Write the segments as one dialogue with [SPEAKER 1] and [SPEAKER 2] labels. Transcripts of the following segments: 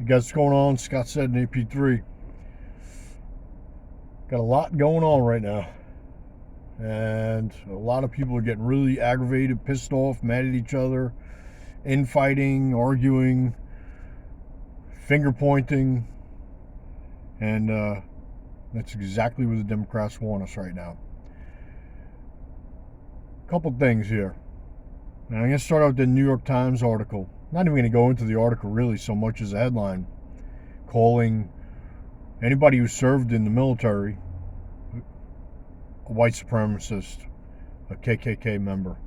[SPEAKER 1] You guys, what's going on? Scott said in AP3. Got a lot going on right now. And a lot of people are getting really aggravated, pissed off, mad at each other, infighting, arguing, finger pointing. And that's exactly what the Democrats want us right now. A couple things here. And I'm going to start out with the New York Times article. Not even going to go into the article really so much as a headline, calling anybody who served in the military a white supremacist, a KKK member.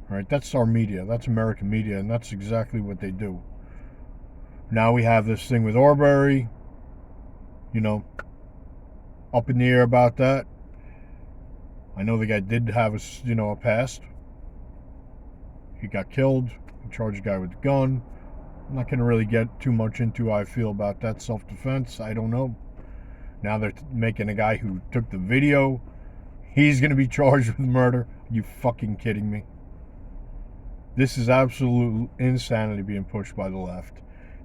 [SPEAKER 1] All right, that's our media. That's American media, and that's exactly what they do. Now we have this thing with Arbery, up in the air about that. I know the guy did have a past. He got killed. He charged a guy with a gun. I'm not going to really get too much into how I feel about that self-defense. I don't know. Now they're making a guy who took the video, he's going to be charged with murder. Are you fucking kidding me? This is absolute insanity being pushed by the left.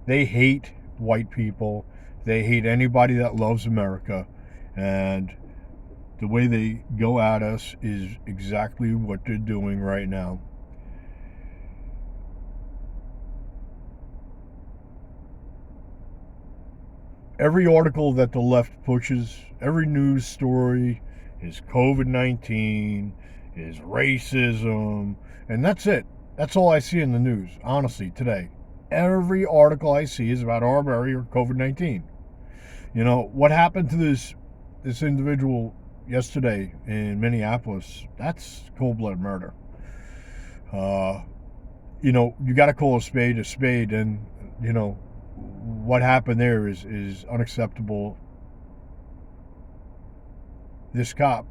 [SPEAKER 1] They hate white people. They hate anybody that loves America. And the way they go at us is exactly what they're doing right now. Every article that the left pushes, every news story is COVID-19, is racism, and that's it. That's all I see in the news, honestly, today. Every article I see is about Arbery or COVID-19. What happened to this individual yesterday in Minneapolis? That's cold-blooded murder. You got to call a spade, and, what happened there is unacceptable. This cop,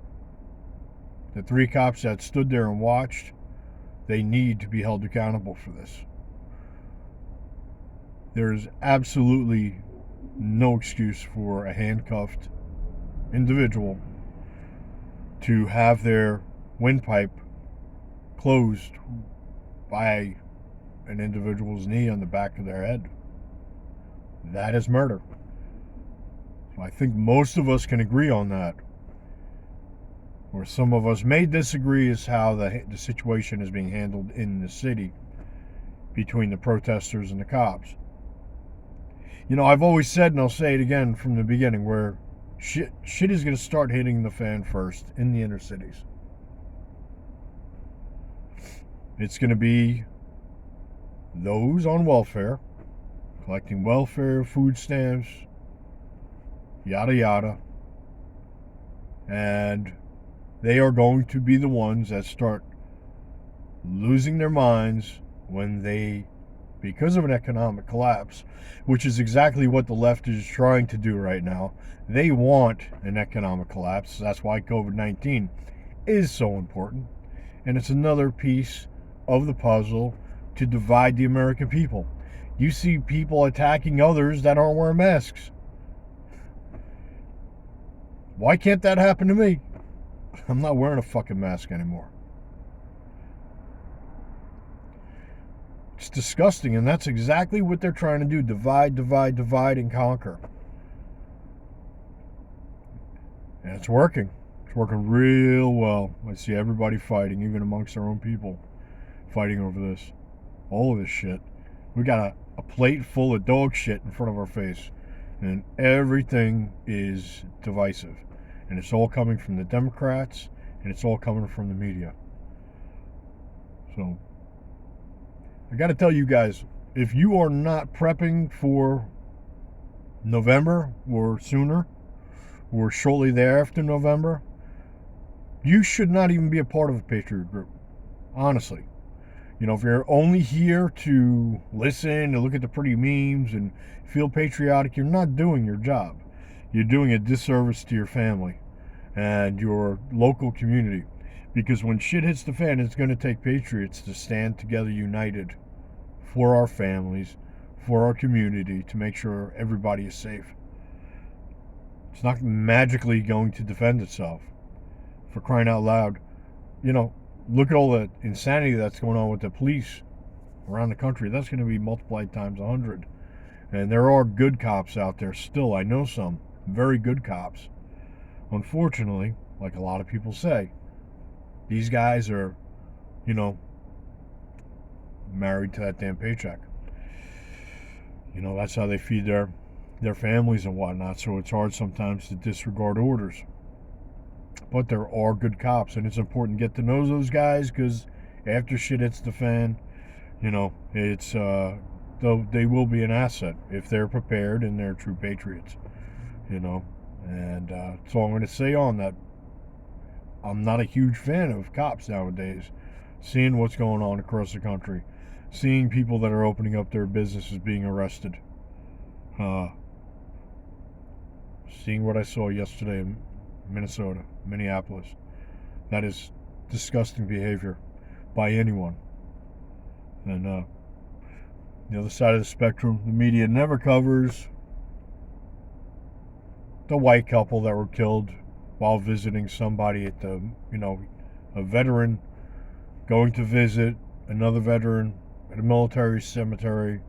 [SPEAKER 1] the 3 cops that stood there and watched, they need to be held accountable for this. There is absolutely no excuse for a handcuffed individual to have their windpipe closed by an individual's knee on the back of their head. That is murder. So I think most of us can agree on that. Where some of us may disagree is how the situation is being handled in the city between the protesters and the cops. I've always said, and I'll say it again from the beginning, where shit is going to start hitting the fan first in the inner cities. It's going to be those on welfare, collecting welfare, food stamps, yada yada. And they are going to be the ones that start losing their minds when they, because of an economic collapse, which is exactly what the left is trying to do right now. They want an economic collapse. That's why COVID-19 is so important. And it's another piece of the puzzle to divide the American people. You see people attacking others that aren't wearing masks. Why can't that happen to me? I'm not wearing a fucking mask anymore. It's disgusting, and that's exactly what they're trying to do. Divide, and conquer. And it's working. It's working real well. I see everybody fighting, even amongst our own people, fighting over this. All of this shit. We got a plate full of dog shit in front of our face, and everything is divisive, and it's all coming from the Democrats, and it's all coming from the media. So I got to tell you guys, if you are not prepping for November or sooner or shortly thereafter November, you should not even be a part of a Patriot group, honestly. If you're only here to listen and look at the pretty memes and feel patriotic, you're not doing your job. You're doing a disservice to your family and your local community. Because when shit hits the fan, it's going to take patriots to stand together united for our families, for our community, to make sure everybody is safe. It's not magically going to defend itself. For crying out loud. Look at all the insanity that's going on with the police around the country. That's going to be multiplied times 100. And there are good cops out there still. I know some very good cops. Unfortunately, like a lot of people say, these guys are, you know, married to that damn paycheck. You know, that's how they feed their families and whatnot. So it's hard sometimes to disregard orders. But there are good cops, and it's important to get to know those guys, because after shit hits the fan, you know, it's though they will be an asset if they're prepared and they're true patriots. You know, and that's all I'm going to say on that. I'm not a huge fan of cops nowadays. Seeing what's going on across the country, seeing people that are opening up their businesses being arrested, seeing what I saw yesterday in Minnesota, Minneapolis. That is disgusting behavior by anyone. And the other side of the spectrum, the media never covers the white couple that were killed while visiting somebody at the, you know, a veteran going to visit another veteran at a military cemetery.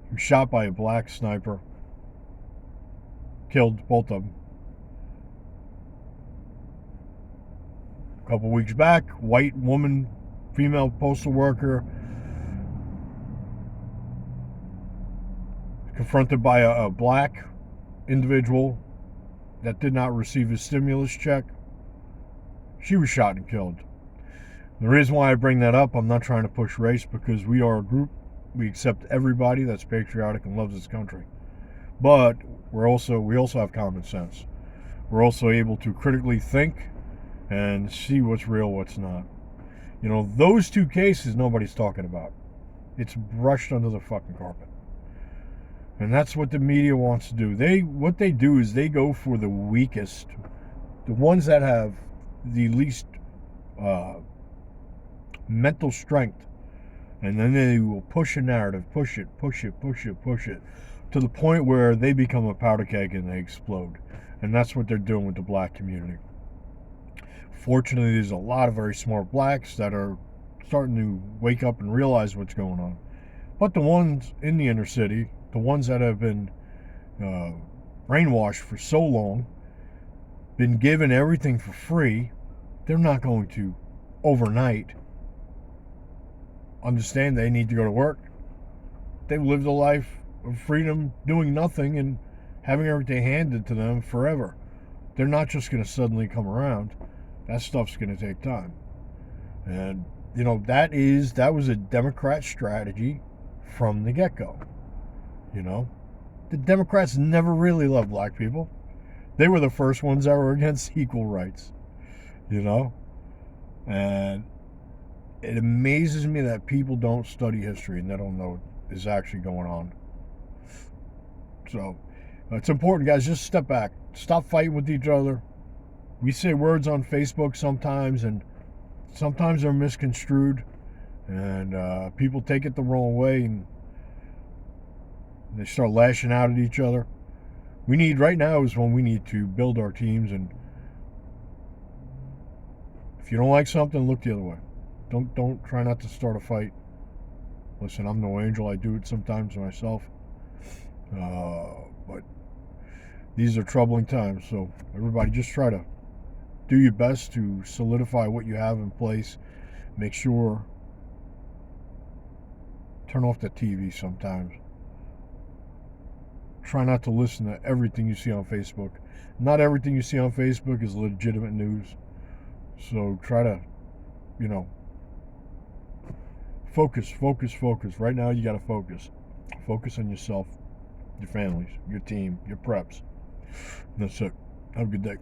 [SPEAKER 1] He was shot by a black sniper. Killed both of them. A couple weeks back, white woman, female postal worker, confronted by a black individual that did not receive a stimulus check. She was shot and killed. The reason why I bring that up, I'm not trying to push race, because we are a group. We accept everybody that's patriotic and loves this country. But we also have common sense. We're also able to critically think and see what's real, what's not. You know, those two cases nobody's talking about. It's brushed under the fucking carpet. And that's what the media wants to do. What they do is they go for the weakest, the ones that have the least mental strength, and then they will push a narrative, push it, to the point where they become a powder keg and they explode. And that's what they're doing with the black community. Fortunately, there's a lot of very smart blacks that are starting to wake up and realize what's going on. But the ones in the inner city, the ones that have been brainwashed for so long, been given everything for free, they're not going to overnight understand they need to go to work. They've lived a life of freedom, doing nothing and having everything handed to them forever. They're not just going to suddenly come around. That stuff's going to take time. And, you know, that was a Democrat strategy from the get-go. You know, the Democrats never really loved black people. They were the first ones that were against equal rights, you know? And it amazes me that people don't study history and they don't know what is actually going on. So, it's important, guys, just step back. Stop fighting with each other. We say words on Facebook sometimes, and sometimes they're misconstrued, and people take it the wrong way, and they start lashing out at each other. Right now is when we need to build our teams, and if you don't like something, look the other way. Don't try not to start a fight. Listen, I'm no angel. I do it sometimes myself. But these are troubling times, so everybody just try to do your best to solidify what you have in place. Make sure, turn off the TV sometimes. Try not to listen to everything you see on Facebook. Not everything you see on Facebook is legitimate news. So try to, you know, focus. Right now you got to focus. Focus on yourself, your families, your team, your preps. That's it. Have a good day.